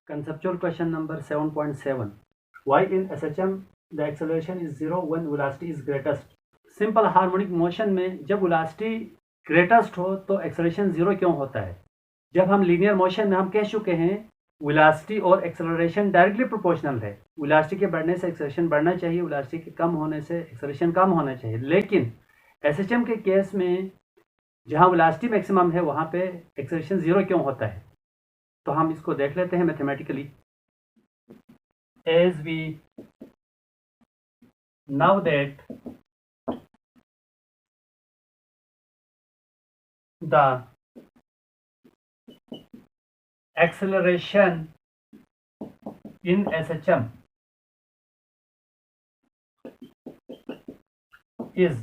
Conceptual question number 7.7. Why in SHM the acceleration is 0 when velocity is greatest? Simple harmonic motion में जब velocity greatest हो तो acceleration 0 क्यों होता है? जब हम लीनियर मोशन में हम कह चुके हैं वेलोसिटी और एक्सेलरेशन डायरेक्टली प्रोपोर्शनल है। वेलोसिटी के बढ़ने से एक्सेलरेशन बढ़ना चाहिए, वेलोसिटी के कम होने से एक्सेलरेशन कम होना चाहिए। लेकिन एसएचएम के केस में जहां वेलोसिटी मैक्सिमम है वहां पे एक्सेलरेशन 0 क्यों होता है? तो हम इसको देख लेते हैं mathematically. As we know that the acceleration in SHM is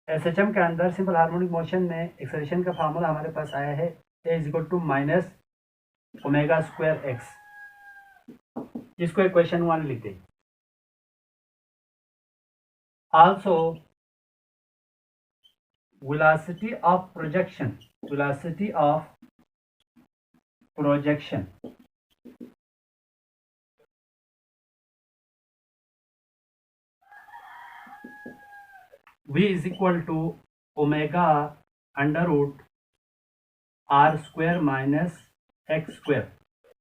SHM के अंदर सिंपल हार्मोनिक मोशन में एक्सेलरेशन का फार्मूला हमारे पास आया है A equal to minus omega square X. इसको इक्वेशन 1 लिखते हैं। Also velocity of projection v is equal to omega under root R square minus X square.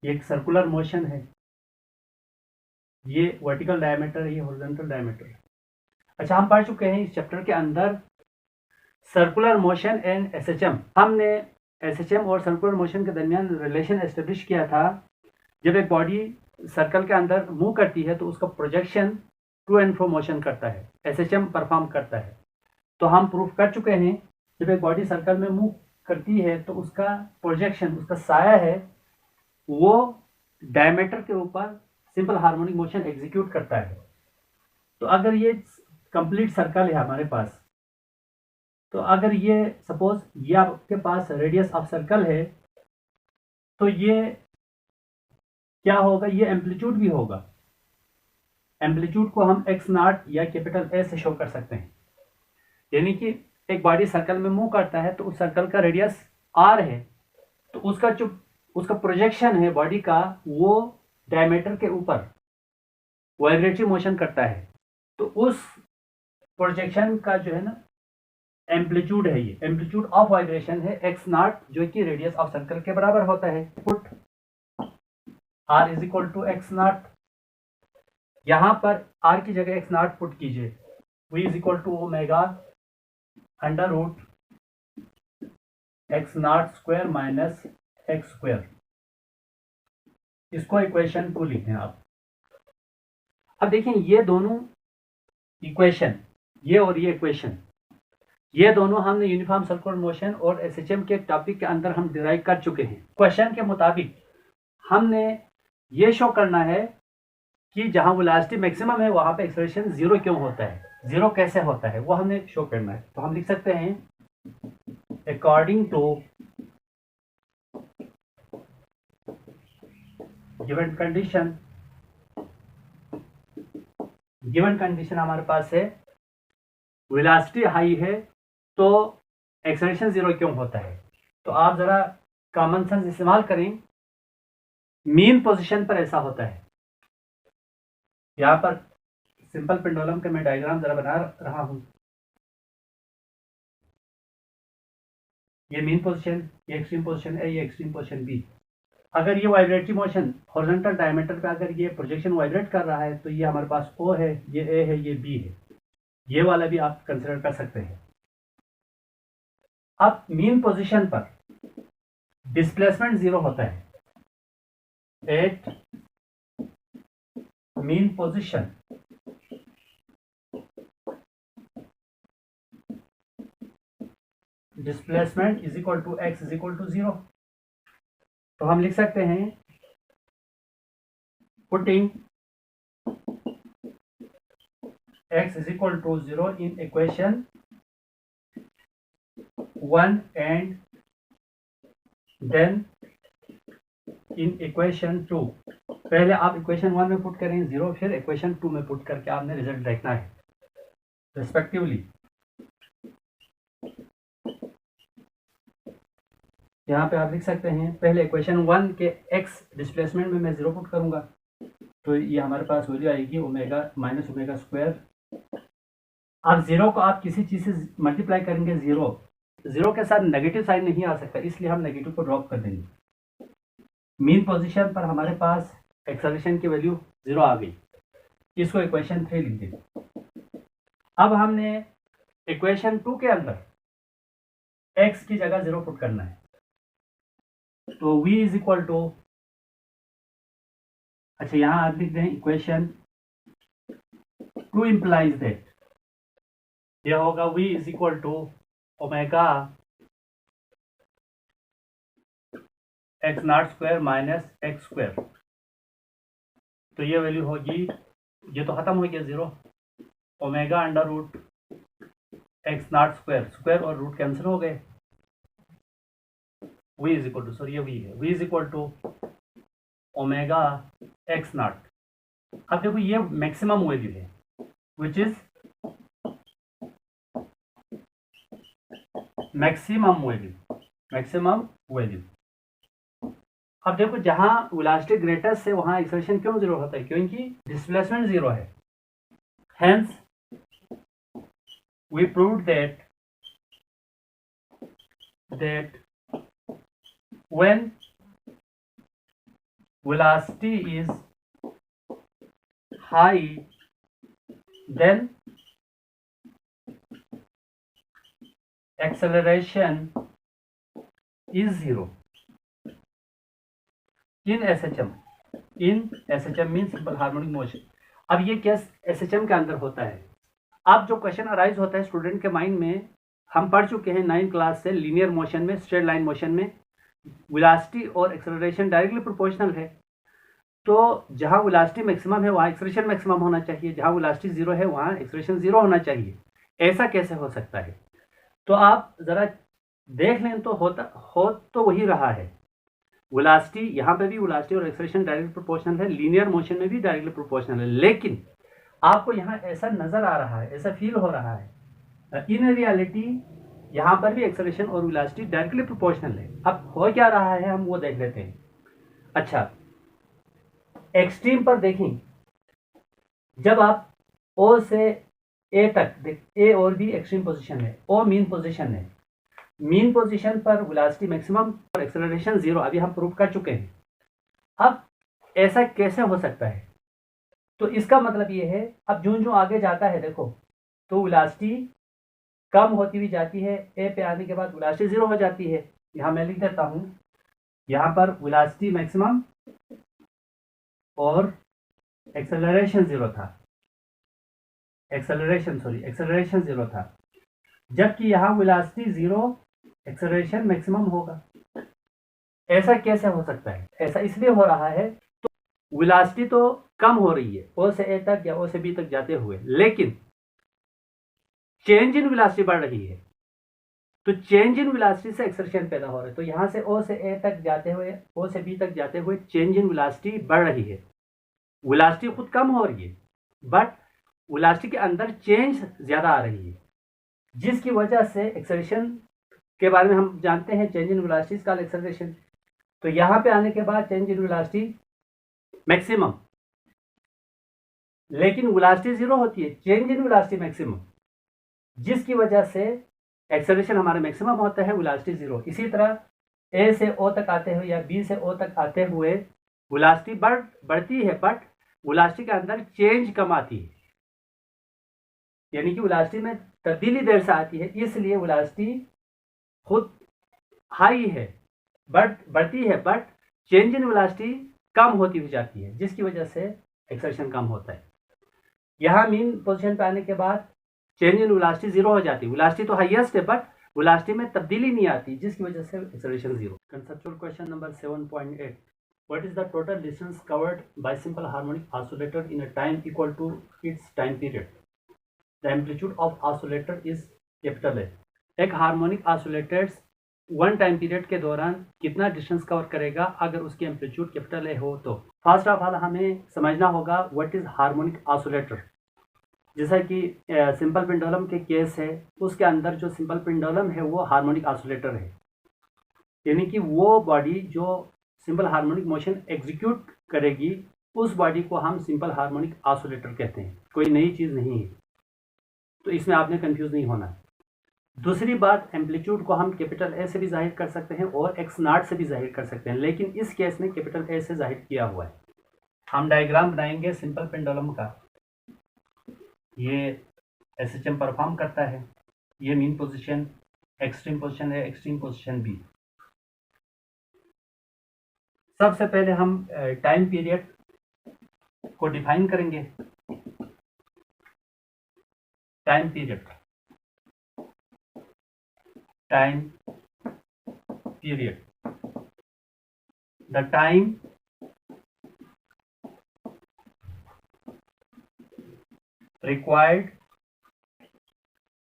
ये एक सर्कुलर मोशन है, ये वर्टिकल डायमीटर, ये हॉरिजॉन्टल डायमीटर। अच्छा, हम पढ़ चुके हैं इस चैप्टर के अंदर सर्कुलर मोशन एंड एसएचएम। हमने एसएचएम और सर्कुलर मोशन के दरमियान रिलेशन एस्टेब्लिश किया था। जब एक बॉडी सर्कल के अंदर मूव करती है तो उसका projection to and fro motion करता है, एसएचएम परफॉर्म करता है। तो हम प्रूफ कर चुके हैं जब एक बॉडी सर्कल में मूव करती है तो उसका प्रोजेक्शन, उसका साया है, वो डायमीटर के ऊपर सिंपल हार्मोनिक मोशन एग्जीक्यूट करता है। तो अगर ये कंप्लीट सर्कल है हमारे पास, तो अगर ये सपोज ये आपके पास रेडियस ऑफ सर्कल है, तो ये क्या होगा? ये एम्पलीट्यूड भी होगा। एम्पलीट्यूड को हम एक्स नॉट या कैपिटल ए से शो कर सकते हैं। यानी कि एक बॉडी सर्कल में मूव करता है तो उस सर्कल का रेडियस आर है, तो उसका प्रोजेक्शन है बॉडी का, वो डायमीटर के ऊपर वाइब्रेटरी मोशन करता है। तो उस प्रोजेक्शन का जो है ना एम्पलीट्यूड है, ये एम्पलीट्यूड ऑफ वाइब्रेशन है एक्स नॉट, जो कि रेडियस ऑफ सर्कल के बराबर होता है। Put R is equal to X naught. यहां पर आर की जगह एक्स नॉट पुट कीजिए। V is equal to omega under root X naught square minus X square. इसको इक्वेशन 2 लिखें आप। अब देखिए, ये दोनों इक्वेशन, ये और ये इक्वेशन, ये दोनों हमने यूनिफॉर्म सर्कुलर मोशन और एसएचएम के टॉपिक के अंदर हम डिराइव कर चुके हैं। क्वेश्चन के मुताबिक हमने ये शो करना है कि जहां वेलोसिटी मैक्सिमम है वहां पे एक्सेलरेशन 0 क्यों होता है, 0 कैसे होता है, वो हमने शो करना है। तो हम लिख सकते हैं अकॉर्डिंग टू गिवन कंडीशन हमारे पास है वेलोसिटी हाई है तो एक्सेलरेशन 0 क्यों होता है। तो आप जरा कॉमन सेंस इस्तेमाल करें। मीन पोजीशन पर ऐसा होता है। यहां पर सिंपल पेंडुलम का मैं डायग्राम जरा बना रहा हूं। ये मीन पोजीशन, ये एक्सट्रीम पोजीशन है, ये एक्सट्रीम पोजीशन बी। अगर ये वाइब्रेटरी मोशन हॉरिजॉन्टल डायमीटर पे अगर ये प्रोजेक्शन वाइब्रेट कर रहा है तो ये हमारे पास ओ है, ये ए है, ये बी है। ये वाला भी आप कंसिडर कर सकते हैं। अब मीन पोजीशन पर डिस्प्लेसमेंट 0 होता है। At mean position displacement is equal to X is equal to 0। तो हम लिख सकते हैं putting x is equal to 0 in equation 1 and then in equation 2। पहले आप इक्वेशन 1 में पुट करें 0, फिर इक्वेशन 2 में पुट करके आपने रिजल्ट देखना है रिस्पेक्टिवली। यहाँ पे आप लिख सकते हैं, पहले इक्वेशन 1 के x डिस्प्लेसमेंट में मैं 0 पुट करूँगा, तो ये हमारे पास वैल्यू आएगी ओमेगा माइनस ओमेगा स्क्वायर। अब 0 को आप किसी चीज़ से मल्टीप्लाई करेंगे, 0 के साथ नेगेटिव साइन नहीं आ सकता, इसलिए हम नेगेटिव को ड्रॉप कर देंगे। मीन पोजीशन पर हमारे पास एक्सेलरेशन की वैल्यू 0 आ गई, इसको इक्वेशन 3 लिख देंगे। अब हमने इक्वेशन 2 के अंदर x की जगह 0 पुट करना है, तो v इज इक्वल टू, अच्छा यहाँ आप लिख दें इक्वेशन 2 इम्प्लाइज दैट, यह होगा v is equal to omega X naught square minus X square, तो ये वैल्यू होगी, ये तो खत्म हो गया 0, omega under root X naught square, square और रूट कैंसिल हो गए, v is equal to, sorry ये v है, v is equal to omega X naught. अब देखो ये मैक्सिमम वैल्यू है, विच इज मैक्सिमम वैल्यू। अब देखो जहां वेलोसिटी ग्रेटेस्ट है वहां एक्सेलरेशन क्यों 0 होता है, क्योंकि डिस्प्लेसमेंट 0 है। Hence we proved that when velocity is high, then acceleration is 0 in SHM means simple harmonic motion. अब ये केस SHM के अंदर होता है। अब जो क्वेश्चन अराइज होता है स्टूडेंट के माइंड में, हम पढ़ चुके हैं 9th क्लास से, लीनियर मोशन में, स्ट्रेट लाइन मोशन में वेलोसिटी और एक्सेलरेशन डायरेक्टली प्रोपोर्शनल है, तो जहां वेलोसिटी मैक्सिमम है वहां एक्सेलरेशन मैक्सिमम होना चाहिए, जहां वेलोसिटी 0 है वहां एक्सेलरेशन 0 होना चाहिए। ऐसा कैसे हो सकता है, तो आप जरा देख लें, तो हो तो वही रहा है। वेलोसिटी यहाँ पे भी वेलोसिटी और एक्सेलरेशन डायरेक्टली प्रोपोर्शनल है, लीनियर मोशन में भी डायरेक्टली प्रोपोर्शनल है, लेकिन आपको यहाँ ऐसा नजर आ रहा है, ऐसा फील हो रहा है, इन रियलिटी यहाँ पर भी एक्सेलरेशन और वेलोसिटी डायरेक्टली प्रोपोर्शनल है। अब हो क्या रहा है हम वो देख लेते हैं। अच्छा, एक्सट्रीम पर देखें, जब आप O से A तक, A और B एक्सट्रीम पोजीशन है, O मीन पोजीशन है, मीन पोजीशन पर वेलोसिटी मैक्सिमम और एक्सेलरेशन 0, अभी हम प्रूव कर चुके हैं। अब ऐसा कैसे हो सकता है, तो इसका मतलब ये है, अब जो आगे जाता है देखो, तो वेलोसिटी कम होती हुई जाती है, ए पे आने के बाद वेलोसिटी 0 हो जाती है। यहाँ मैं लिख देता हूँ, यहाँ पर वेलोसिटी मैक्सिमम और एक्सेलरेशन 0 था, एक्सेलरेशन 0 था, जबकि यहाँ वेलोसिटी 0, एक्सेलरेशन मैक्सिमम होगा। ऐसा कैसे हो सकता है, ऐसा इसलिए हो रहा है, तो वेलोसिटी तो कम हो रही है O से A तक या O से B तक जाते हुए, लेकिन चेंज इन वेलोसिटी बढ़ रही है, तो चेंज इन वेलोसिटी से एक्सेलरेशन पैदा हो रहा है। तो यहाँ से O से A तक जाते हुए, O से B तक जाते हुए चेंज इन वेलोसिटी बढ़ रही है, वेलोसिटी खुद कम हो रही है, बट वेलोसिटी के अंदर चेंज ज़्यादा आ रही है, जिसकी वजह से एक्सेलरेशन के बारे में हम जानते हैं, change in velocity is called acceleration. तो यहाँ पे आने के बाद चेंज इन वेलोसिटी मैक्सिमम, लेकिन वेलोसिटी 0 होती है, चेंज इन वेलोसिटी मैक्सिमम, जिसकी वजह से एक्सेलरेशन हमारा मैक्सिमम होता है, वेलोसिटी 0। इसी तरह A से O तक आते हुए या B से O तक आते हुए वेलोसिटी बढ़ती है, बट वेलोसिटी के अंदर चेंज कम आती है, यानी कि वेलोसिटी में तब्दीली देर से आती है, इसलिए वेलोसिटी खुद हाई है, बट बढ़ती है, बट चेंज इन वेलोसिटी कम होती हुई जाती है, जिसकी वजह से एक्सेलरेशन कम होता है। यहाँ मीन पोजीशन पे आने के बाद चेंज इन वेलोसिटी 0 हो जाती है, वेलोसिटी तो हाईएस्ट है, बट वेलोसिटी में तब्दीली नहीं आती, जिसकी वजह से acceleration 0। Conceptual question number 7.8, what is the total distance covered by simple harmonic oscillator in a time equal to its time period, the amplitude of oscillator is capital A. एक harmonic oscillators 1 time period के दौरान कितना distance cover करेगा अगर उसकी amplitude capital A हो। तो first of all हमें समझना होगा व्हाट इज हार्मोनिक ऑसिलेटर। जैसा कि सिंपल पेंडुलम के केस है, उसके अंदर जो सिंपल पेंडुलम है वो हार्मोनिक ऑसिलेटर है, यानी कि वो बॉडी जो सिंपल हार्मोनिक मोशन एग्जीक्यूट करेगी उस बॉडी को हम सिंपल हार्मोनिक ऑसिलेटर कहते हैं, कोई नई चीज़ नहीं है। तो इसमें आपने कंफ्यूज नहीं होना। दूसरी बात, एम्पलीट्यूड को हम कैपिटल ए से भी जाहिर कर सकते हैं और एक्स नॉट से भी जाहिर कर सकते हैं, लेकिन इस केस में कैपिटल ए से जाहिर किया हुआ है। हम डायग्राम बनाएंगे सिंपल पेंडुलम का। ये एसएचएम परफॉर्म करता है, ये मीन पोजीशन, एक्सट्रीम पोजीशन है, एक्सट्रीम पोजीशन बी। सबसे पहले हम टाइम पीरियड को डिफाइन करेंगे। Time period, time period, the time required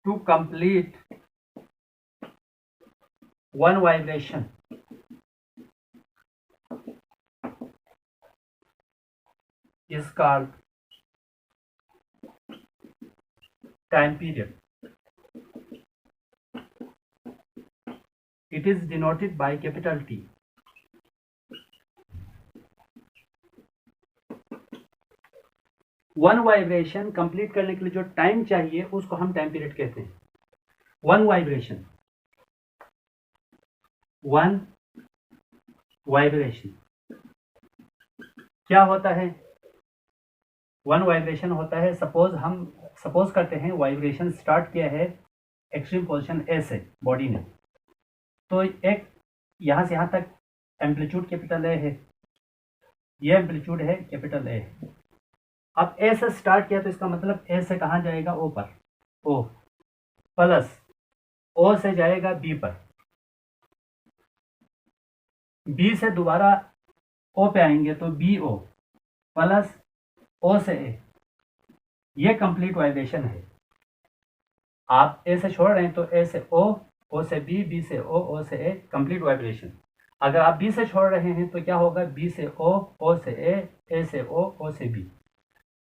to complete one vibration is called time period. It is denoted by capital T. One vibration complete करने के लिए जो टाइम चाहिए उसको हम टाइम पीरियड कहते हैं। वन वाइब्रेशन, वन वाइब्रेशन क्या होता है? वन वाइब्रेशन होता है, सपोज करते हैं वाइब्रेशन स्टार्ट किया है एक्सट्रीम पोजीशन ए से बॉडी ने, तो एक यहाँ से यहाँ तक एम्पलीट्यूड कैपिटल ए है, ये एम्पलीट्यूड है कैपिटल ए। अब ए से स्टार्ट किया तो इसका मतलब ए से कहाँ जाएगा? ओ पर, ओ प्लस ओ से जाएगा बी पर, बी से दोबारा ओ पे आएंगे तो बी ओ प्लस ओ से ए। ये कंप्लीट वाइब्रेशन है। आप ए से छोड़ रहे हैं तो ए से ओ से बी, बी से ओ से ए, कंप्लीट वाइब्रेशन। अगर आप बी से छोड़ रहे हैं तो क्या होगा? बी से ओ से ए से ओ से बी।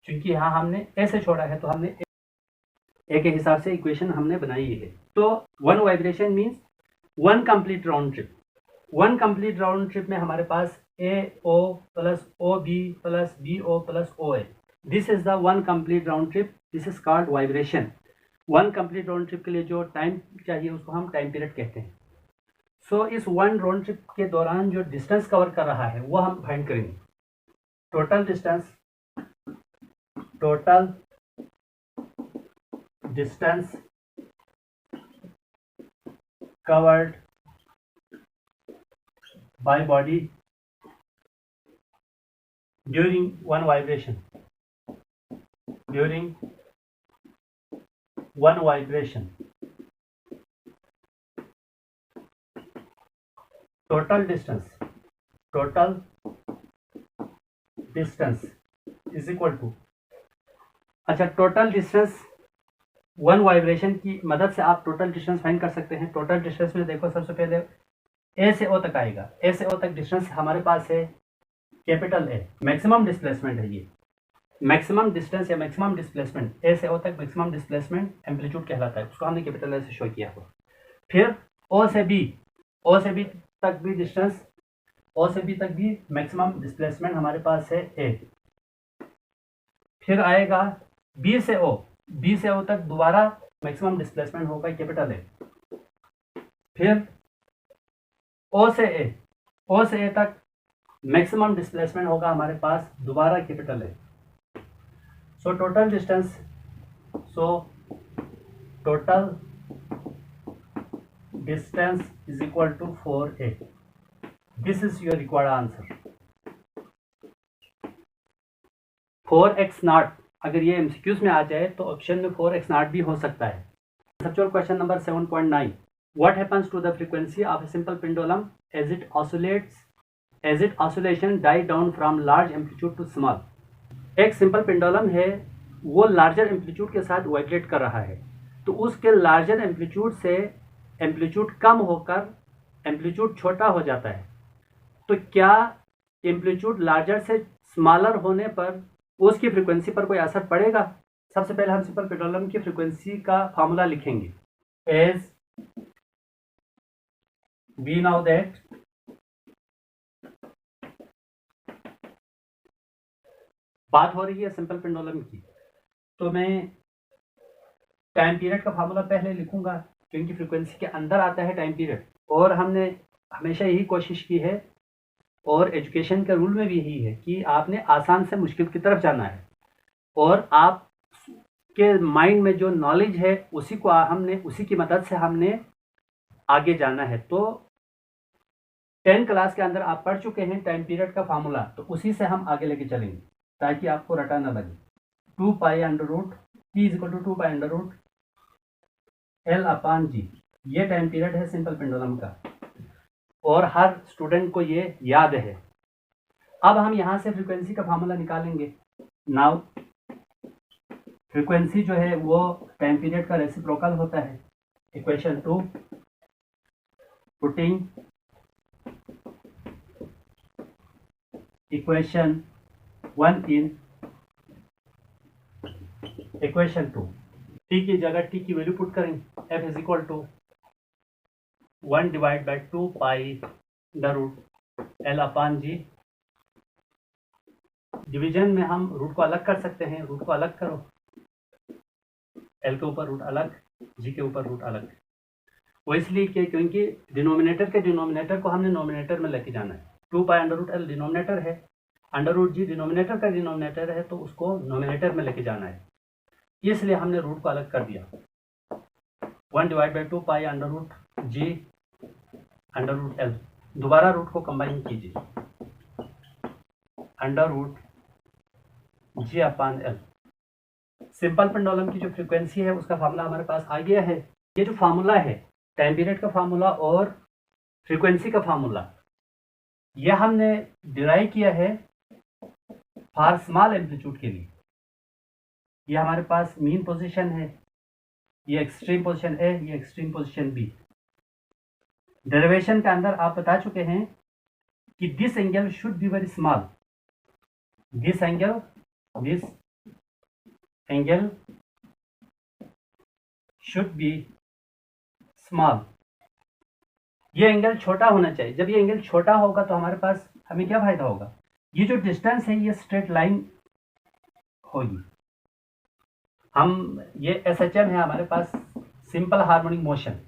क्योंकि यहाँ हमने ए से छोड़ा है तो हमने ए के हिसाब से इक्वेशन हमने बनाई है। तो one vibration means one complete round trip. One complete round trip में हमारे पास A O plus O B plus B O plus O A, this is the one complete round trip, this is called vibration. One complete round trip के लिए जो time चाहिए उसको हम time period कहते हैं। सो इस वन राउंड ट्रिप के दौरान जो डिस्टेंस कवर कर रहा है वो हम फाइंड करेंगे। Total distance covered by body during one vibration, total distance is equal to, अच्छा टोटल डिस्टेंस वन वाइब्रेशन की मदद से आप टोटल डिस्टेंस फाइंड कर सकते हैं। टोटल डिस्टेंस में देखो, सबसे पहले ए से ओ तक आएगा, ए से ओ तक डिस्टेंस हमारे पास है कैपिटल ए, मैक्सिमम डिस्प्लेसमेंट है। ये मैक्सिमम डिस्टेंस या मैक्सिमम डिस्प्लेसमेंट ए से ओ तक मैक्सिमम डिस्प्लेसमेंट एम्पलीट्यूड कहलाता है, उसको हमने कैपिटल ए से शो किया हुआ। फिर ओ से बी तक भी डिस्टेंस, ओ से बी तक भी मैक्सिमम डिस्प्लेसमेंट हमारे पास है ए। फिर आएगा बी से ओ तक दोबारा मैक्सिमम डिस्प्लेसमेंट होगा कैपिटल ए। फिर ओ से ए तक मैक्सिमम डिस्प्लेसमेंट होगा हमारे पास दोबारा capital A. So total distance is equal to 4a। This is your required answer. 4x naught, अगर ये एमसीक्यूज में आ जाए तो ऑप्शन में 4x नॉट भी हो सकता है। Conceptual question number 7.9, what happens to the frequency of a simple pendulum as it oscillation die down from large amplitude to small. एक सिंपल पेंडुलम है, वो लार्जर एम्पलीट्यूड के साथ वाइब्रेट कर रहा है, तो उसके लार्जर एम्पलीट्यूड से एम्पलीट्यूड कम होकर एम्पलीट्यूड छोटा हो जाता है। तो क्या एम्पलीट्यूड लार्जर से स्मॉलर होने पर उसकी फ्रीक्वेंसी पर कोई असर पड़ेगा? सबसे पहले हम सिंपल पेंडुलम की फ्रीक्वेंसी का फार्मूला लिखेंगे। एज वी नाउ दैट बात हो रही है सिंपल पेंडुलम की, तो मैं टाइम पीरियड का फार्मूला पहले लिखूंगा क्योंकि फ्रीक्वेंसी के अंदर आता है टाइम पीरियड, और हमने हमेशा यही कोशिश की है और एजुकेशन के रूल में भी यही है कि आपने आसान से मुश्किल की तरफ जाना है, और आप के माइंड में जो नॉलेज है उसी को हमने उसी की मदद से हमने आगे जाना है। तो 10 क्लास के अंदर आप पढ़ चुके हैं टाइम पीरियड का फार्मूला, तो उसी से हम आगे लेके चलेंगे ताकि आपको रटा ना लगे। 2 pi under root T is equal to 2 pi under root L upon g, ये टाइम पीरियड है सिंपल पेंडुलम का, और हर स्टूडेंट को ये याद है। अब हम यहां से फ्रीक्वेंसी का फार्मूला निकालेंगे। नाउ फ्रीक्वेंसी जो है वो टाइम पीरियड का रेसिप्रोकल होता है। Equation 2 putting equation 1 in equation 2, T की जगह टी की वैल्यू पुट करें, F is equal to 1 divide by 2 pi the root L upon G. Division में हम रूट को अलग कर सकते हैं, रूट को अलग करो, एल के ऊपर रूट अलग, जी के ऊपर रूट अलग। वो इसलिए कि क्योंकि डिनोमिनेटर के डिनोमिनेटर को हमने नोमिनेटर में लेके जाना है। 2 pi under root L denominator है, अंडर रूट जी डिनोमिनेटर का डिनोमिनेटर है, तो उसको नोमिनेटर में लेके जाना है, इसलिए हमने रूट को अलग कर दिया। 1 divide by 2 pi under root G under root L, दोबारा रूट को कंबाइन कीजिए, under root G upon L. Simple pendulum की जो फ्रीक्वेंसी है उसका फार्मूला हमारे पास आ गया है। ये जो फार्मूला है टाइम पीरियड का फार्मूला और फ्रीक्वेंसी का फार्मूला, यह हमने डिराइव किया है फॉर स्मॉल एम्पलीट्यूड के लिए। ये हमारे पास मीन पोजीशन है, ये एक्सट्रीम पोजीशन ए, ये एक्सट्रीम पोजीशन बी। डेरिवेशन के अंदर आप बता चुके हैं कि this angle should be very small, this angle should be small. ये एंगल छोटा होना चाहिए। जब ये एंगल छोटा होगा तो हमारे पास हमें क्या फायदा होगा, ये जो डिस्टेंस है ये स्ट्रेट लाइन होगी। हम ये SHM है हमारे पास, सिंपल हार्मोनिक मोशन,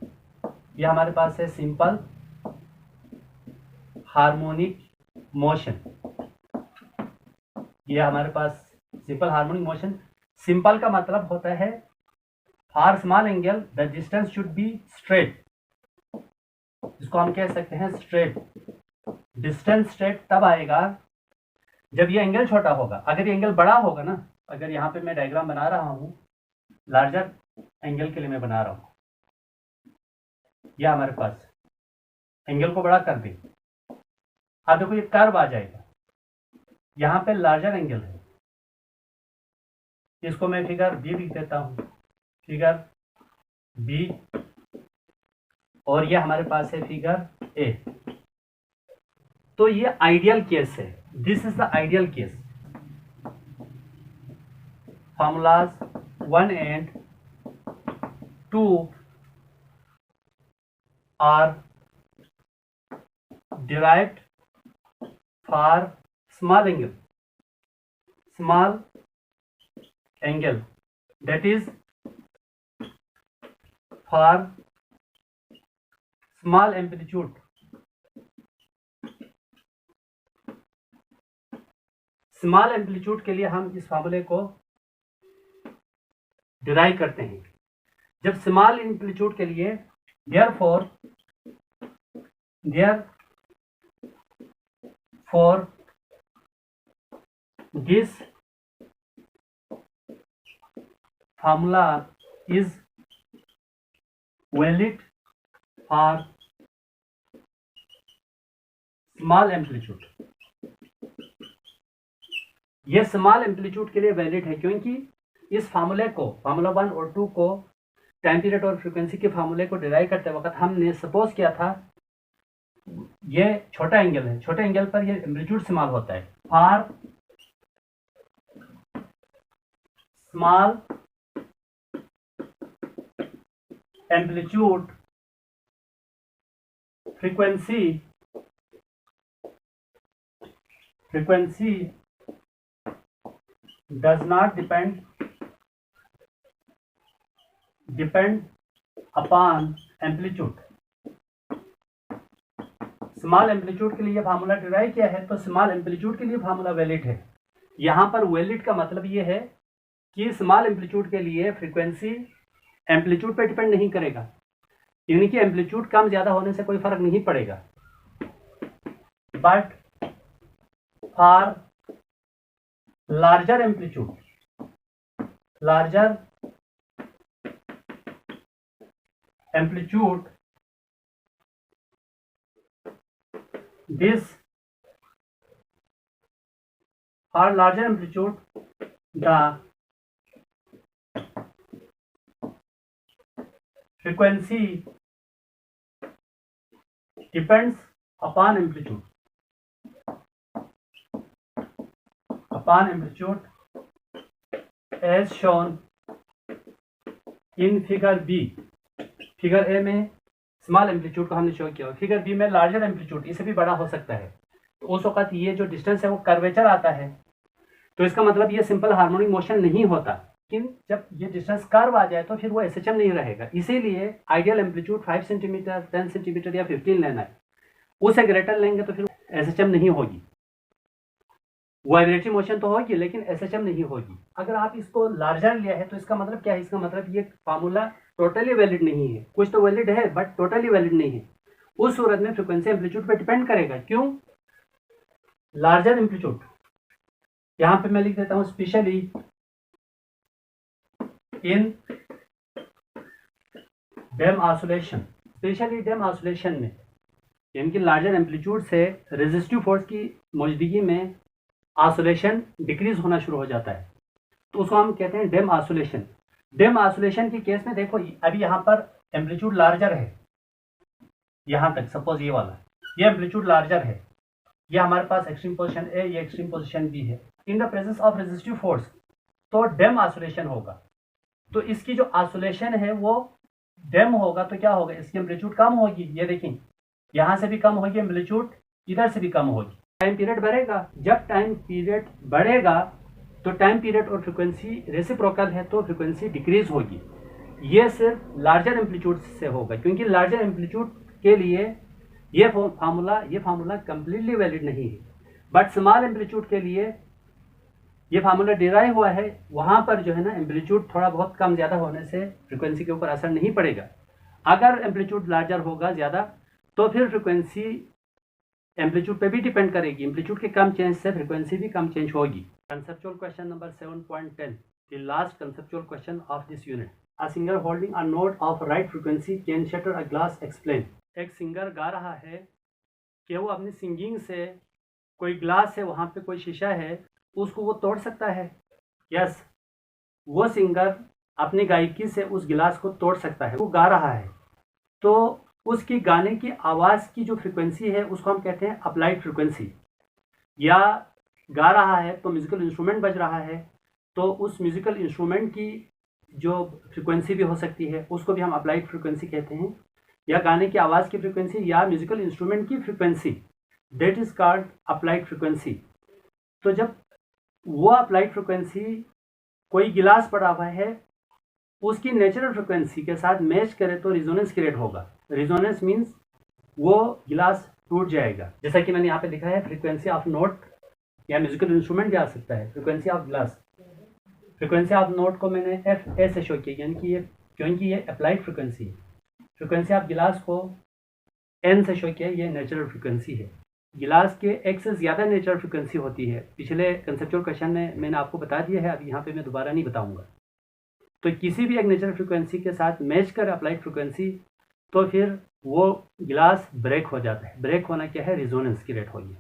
ये हमारे पास है सिंपल हार्मोनिक मोशन, ये हमारे पास सिंपल हार्मोनिक मोशन। सिंपल का मतलब होता है for small angle the distance should be straight, इसको हम कह सकते हैं स्ट्रेट। डिस्टेंस स्ट्रेट तब आएगा जब ये एंगल छोटा होगा। अगर ये एंगल बड़ा होगा ना, अगर यहाँ पे मैं डायग्राम बना रहा हूँ, लार्जर एंगल के लिए मैं बना रहा हूँ, यह हमारे पास एंगल को बड़ा कर दे, अब देखो ये कर्व आ जाएगा, यहाँ पे लार्जर एंगल है, इसको मैं फिगर बी लिख देता हूँ, फिगर बी, और ये हमारे पास है फिगर ए। तो ये आइडियल केस है, this is the ideal case. formulas 1 and 2 are derived for small angle, that is for small amplitude। Small amplitude के लिए हम इस फार्मूले को डिराइव करते हैं। जब स्मॉल एम्पलीट्यूड के लिए therefore this formula is valid for small amplitude. यह स्मॉल एम्पलीट्यूड के लिए वैलिड है क्योंकि इस फार्मूले को, फार्मूला 1 और 2 को, टाइम पीरियड और फ्रीक्वेंसी के फार्मूले को डिराइव करते वक्त हमने सपोज किया था ये छोटा एंगल है, छोटे एंगल पर ये एम्पलीट्यूड स्मॉल होता है। For small amplitude frequency does not depend upon amplitude। Small amplitude के लिए फार्मूला डिराइव किया है, तो स्मॉल एम्पलीट्यूड के लिए फार्मूला वैलिड है। यहाँ पर वैलिड का मतलब ये है कि स्मॉल एम्पलीट्यूड के लिए फ्रीक्वेंसी एम्पलीट्यूड पे डिपेंड नहीं करेगा, यानी कि एम्पलीट्यूड कम ज़्यादा होने से कोई फर्क नहीं पड़ेगा। But for larger amplitude, this for larger amplitude the frequency depends upon amplitude as shown in figure B। Figure A में स्मॉल एम्पलीट्यूड को हमने शो किया, फिगर बी में लार्जर एम्पलीट्यूड, इससे भी बड़ा हो सकता है। तो उस वक्त ये जो डिस्टेंस है वो कर्वेचर आता है, तो इसका मतलब ये सिंपल हार्मोनिक मोशन नहीं होता। लेकिन जब ये डिस्टेंस कर्व आ जाए तो फिर वो एसएचएम नहीं रहेगा। इसीलिए आइडियल एम्पलीट्यूड 5 सेंटीमीटर, 10 सेंटीमीटर या 15 लेना है। उससे ग्रेटर लेंगे तो फिर एसएचएम नहीं होगी, वाइब्रेटरी मोशन तो होगी लेकिन एसएचएम नहीं होगी। अगर आप इसको लार्जर लिया है तो इसका मतलब क्या है? इसका मतलब ये फार्मूला टोटली वैलिड नहीं है, कुछ तो वैलिड है बट टोटली वैलिड नहीं है। उस सूरत में फ्रीक्वेंसी एम्पलीट्यूड पे डिपेंड करेगा। क्यों? लार्जर एम्पलीट्यूड, यहां पे मैं लिख देता हूं स्पेशली इन डैम ऑसिलेशन में, यानी कि लार्जर एम्पलीट्यूड से रेजिस्टिव फोर्स की मौजूदगी में ऑसिलेशन डिक्रीज होना शुरू हो जाता है, तो उसको हम कहते हैं डैम ऑसिलेशन। डैम ऑसिलेशन के केस में देखो अभी यहाँ पर एम्पलीट्यूड लार्जर है, यहाँ तक सपोज ये वाला, ये एम्पलीट्यूड लार्जर है, ये हमारे पास एक्सट्रीम पोजीशन ए, ये एक्सट्रीम पोजीशन बी है। In the presence of resistive force तो डैम ऑसिलेशन होगा, तो इसकी जो ऑसिलेशन है वो डैम होगा, तो क्या होगा? इसकी एम्पलीट्यूड कम होगी। ये देखें यहाँ से भी कम होगी एम्पलीट्यूड, इधर से भी कम होगी। टाइम पीरियड बढ़ेगा, जब टाइम पीरियड बढ़ेगा तो टाइम पीरियड और फ्रीक्वेंसी रेसिप्रोकल है, तो फ्रीक्वेंसी डिक्रीज होगी। ये सिर्फ लार्जर एम्पलीट्यूड से होगा, क्योंकि लार्जर एम्पलीट्यूड के लिए ये फार्मूला कंप्लीटली वैलिड नहीं है। बट स्मॉल एम्पलीट्यूड के लिए ये फार्मूला डिराइव हुआ है, वहां पर जो है ना एम्पलीट्यूड थोड़ा बहुत कम ज़्यादा होने से फ्रीक्वेंसी के ऊपर असर नहीं पड़ेगा। अगर एम्पलीट्यूड लार्जर होगा ज़्यादा तो फिर फ्रीक्वेंसी एम्पलीट्यूड पे भी डिपेंड करेगी। एम्पलीट्यूड के कम चेंज से फ्रीक्वेंसी भी कम चेंज होगी। Conceptual question number 7.10, the last conceptual question of this unit. A singer holding a note of right frequency can shutter a glass, explain. एक सिंगर गा रहा है कि वो अपनी सिंगिंग से कोई ग्लास है, वहाँ पे कोई शीशा है, उसको वो तोड़ सकता है। यस, वो सिंगर अपनी गायकी से उस गिलास को तोड़ सकता है। वो गा रहा है तो उसकी गाने की आवाज़ की जो फ्रीक्वेंसी है उसको हम कहते हैं अप्लाइड फ्रीक्वेंसी। या गा रहा है तो म्यूजिकल इंस्ट्रूमेंट बज रहा है, तो उस म्यूजिकल इंस्ट्रूमेंट की जो फ्रीक्वेंसी भी हो सकती है उसको भी हम अप्लाइड फ्रीक्वेंसी कहते हैं। या गाने की आवाज़ की फ्रीक्वेंसी या म्यूजिकल इंस्ट्रूमेंट की frequency, that is called applied frequency. तो जब वो अप्लाइड फ्रीक्वेंसी कोई गिलास पड़ा हुआ है उसकी नेचुरल फ्रीक्वेंसी के साथ मैच करे तो रिजोनेंस क्रिएट होगा। रिजोनेंस मीन्स वो गिलास टूट जाएगा। जैसा कि मैंने यहाँ पे लिखा है फ्रीक्वेंसी ऑफ नोट, या म्यूजिकल इंस्ट्रूमेंट भी आ सकता है, frequency of glass. Frequency of note को मैंने एफ ए से शो किया, यानी कि ये क्योंकि ये अप्लाइड फ्रीक्वेंसी है। फ्रीक्वेंसी ऑफ गिलास को एन से शो किया, ये नेचुरल फ्रीक्वेंसी है। गिलास के एक से ज़्यादा नेचुरल फ्रीक्वेंसी होती है, पिछले कंसेप्चुअल क्वेश्चन में मैंने आपको बता दिया है, अब यहाँ पे मैं दोबारा नहीं बताऊँगा। तो किसी भी एक नेचुरल फ्रीक्वेंसी के साथ मैच कर अप्लाइड फ्रीक्वेंसी, तो फिर वो गिलास ब्रेक हो जाता है। ब्रेक होना क्या है? रिजोनेंस क्रिएट होगी।